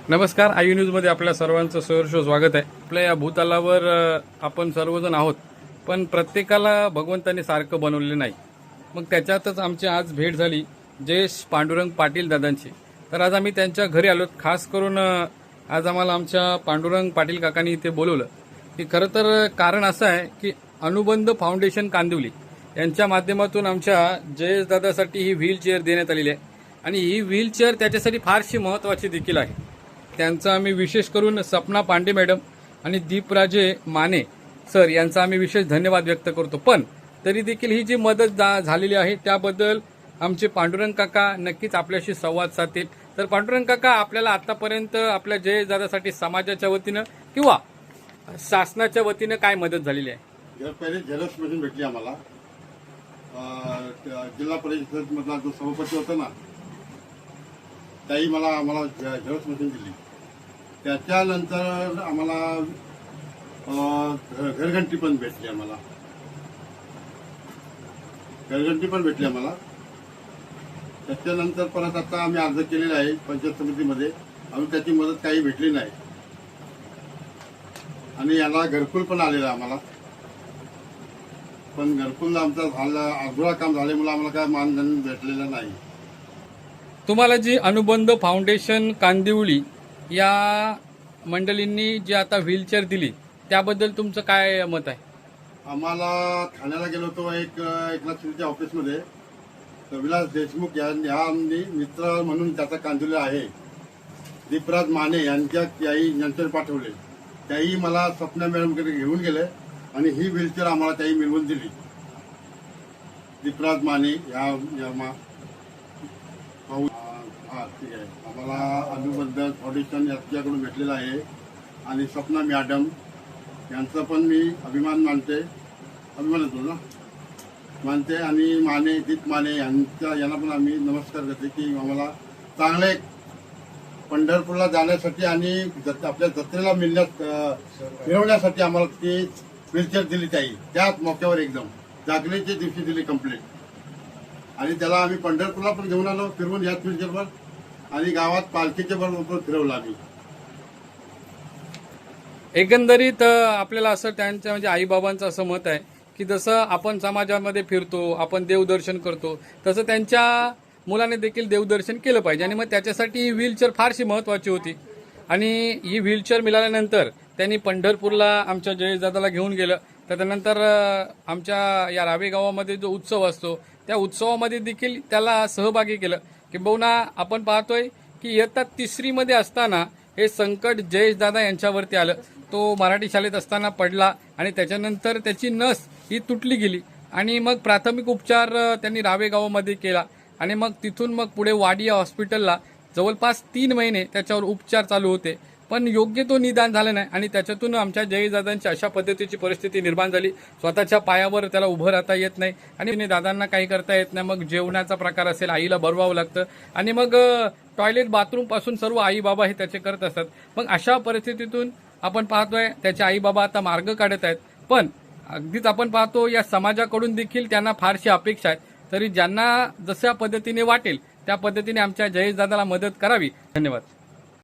नमस्कार. आई न्यूजमध्ये आपल्या सर्वांचं सहर्ष स्वागत आहे. आपल्या या भूतलावर आपण सर्वजण आहोत, पण प्रत्येकाला भगवंताने सारखं बनवलेलं नाही. मग त्याच्यातच आमची आज भेट झाली जयेश पांडुरंग पाटील दादांची. तर आज आम्ही त्यांच्या घरी आलो. खास करून आज आम्हाला आमच्या पांडुरंग पाटील काकांनी इथे बोलवलं. की खरं तर कारण असं आहे की अनुबंध फाउंडेशन कांदिवली यांच्या माध्यमातून आमच्या जयेश दादासाठी ही व्हीलचेअर देण्यात आलेली आहे. आणि ही व्हीलचेअर त्याच्यासाठी फारशी महत्त्वाची देखील आहे. त्यांचा आम्ही विशेष करून सपना पांडे मॅडम आणि दीपराजे माने सर यांचा आम्ही विशेष धन्यवाद व्यक्त करतो. पण तरी देखील ही जी मदत झालेली आहे त्याबद्दल आमचे पांडुरंग काका नक्कीच आपल्याशी संवाद साधतील. तर पांडुरंग काका, आपल्याला आतापर्यंत आपल्या जयेश दादासाठी समाजाच्या वतीनं किंवा शासनाच्या वतीनं काय मदत झालेली आहे? पहिले झेरॉक्स मशीन भेटली आम्हाला. जिल्हा परिषद मधला जो सभापती होता ना, त्याही आम्हाला झेरॉक्स मशीन दिली. त्याच्यानंतर आम्हाला घरघंटी पण भेटली. आम्हाला त्याच्यानंतर परत आता आम्ही अर्ज केलेला आहे पंचायत समितीमध्ये. अजून त्याची मदत काही भेटली नाही. आणि याला घरकुल पण आलेलं आम्हाला, पण घरकुल आमचा अधुरा काम झाल्यामुळे आम्हाला काय मानधन भेटलेलं नाही. तुम्हाला जी अनुबंध फाउंडेशन कांदिवली या मंडळींनी जी आता व्हीलचेअर दिली त्याबद्दल तुमचं काय मत आहे? आम्हाला ठाण्याला गेलो होतो एकनाथ शिंदेच्या ऑफिसमध्ये. तर विलास देशमुख यांनी मित्र म्हणून त्याचा कांदिवली आहे दीपराज माने यांच्याकडे पाठवले. त्याही मला सपना मॅडमकडे घेऊन गेले आणि ही व्हीलचेअर आम्हाला त्याही मिळवून दिली. दीपराज माने ठीक आहे. आम्हाला अनुबंध फाउंडेशन याच्याकडून भेटलेलं आहे. आणि सपना मॅडम यांचा पण मी अभिमान मानते आणि दीप माने यांना पण आम्ही नमस्कार करते की आम्हाला चांगले पंढरपूरला जाण्यासाठी आणि आपल्या जत्रेला मिळवण्यासाठी आम्हाला ती व्हीलचेअर दिली. त्याच मोक्यावर एकदम जागरणीच्या दिवशी दिली कंप्लीट. आणि त्याला आम्ही पंढरपूरला पण घेऊन आलो फिरवून याच व्हीलचेअरवर, आणि गावात पालखीच्या बरोबर फिरवलं आम्ही. एकंदरीत आपल्याला असं त्यांच्या म्हणजे आईबाबांचं असं मत आहे की जसं आपण समाजामध्ये फिरतो, आपण देवदर्शन करतो, तसं त्यांच्या मुलाने देखील देवदर्शन केलं पाहिजे. आणि मग त्याच्यासाठी ही व्हीलचेअर फारशी महत्त्वाची होती. आणि ही व्हीलचेअर मिळाल्यानंतर त्यांनी पंढरपूरला आमच्या जयेशदादाला घेऊन गेलं. त्यानंतर आमच्या या रावे गावामध्ये जो उत्सव असतो त्या उत्सवामध्ये देखील त्याला सहभागी केलं. किंबहुना आपण पाहतोय की इयत्ता 3री मध्ये असताना हे संकट जयेशदादा यांच्यावरती आलं. तो मराठी शाळेत असताना पडला आणि त्याच्यानंतर त्याची नस ही तुटली गेली. आणि मग प्राथमिक उपचार त्यांनी रावे गावामध्ये केला. आणि मग तिथून मग पुढे वाडिया हॉस्पिटलला जवळपास 3 महिने त्याच्यावर उपचार चालू होते, पण योग्य तो निदान झालं नाही. आणि त्याच्यातून आमच्या जयेशदादांची अशा पद्धतीची परिस्थिती निर्माण झाली. स्वतःच्या पायावर त्याला उभं राहता येत नाही आणि दादांना काही करता येत नाही. मग जेवणाचा प्रकार असेल, आईला बरवावं लागतं. आणि मग टॉयलेट बाथरूम पासून सर्व आई बाबा हे त्याचे करत असतात. मग अशा परिस्थितीतून आपण पाहतोय त्याचे आई बाबा आता मार्ग काढत आहेत. पण अगदीच आपण पाहतो या समाजाकडून देखील त्यांना फारशी अपेक्षा आहेत. तरी ज्यांना जशा पद्धतीने वाटेल त्या पद्धतीने आमच्या जयेशदादाला मदत करावी. धन्यवाद.